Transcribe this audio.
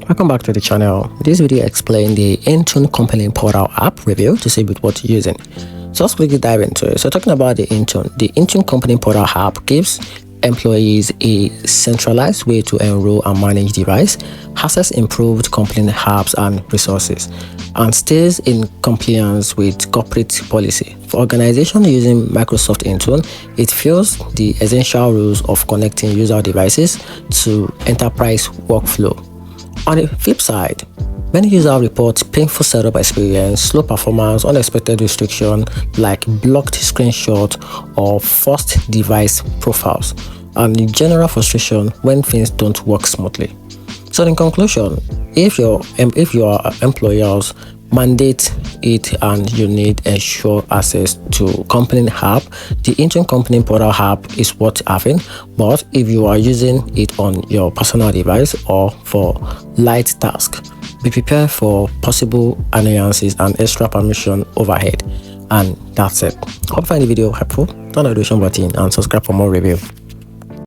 Welcome back to the channel. This video explains the INTUNE Company Portal App review to see with what you're using. So let's quickly dive into it. So talking about the INTUNE Company Portal App gives employees a centralized way to enroll and manage device, access improved company apps and resources, and stays in compliance with corporate policy. For organizations using Microsoft INTUNE, it fills the essential rules of connecting user devices to enterprise workflow. On the flip side, many users report painful setup experience, slow performance, unexpected restriction like blocked screenshot or forced device profiles, and general frustration when things don't work smoothly. So in conclusion, if your employers mandate it and you need ensure access to company app, the INTUNE Company Portal app is worth having. But if you are using it on your personal device or for light tasks, be prepared for possible annoyances and extra permission overhead. And that's it. Hope you find the video helpful. Turn on the notification button and subscribe for more review.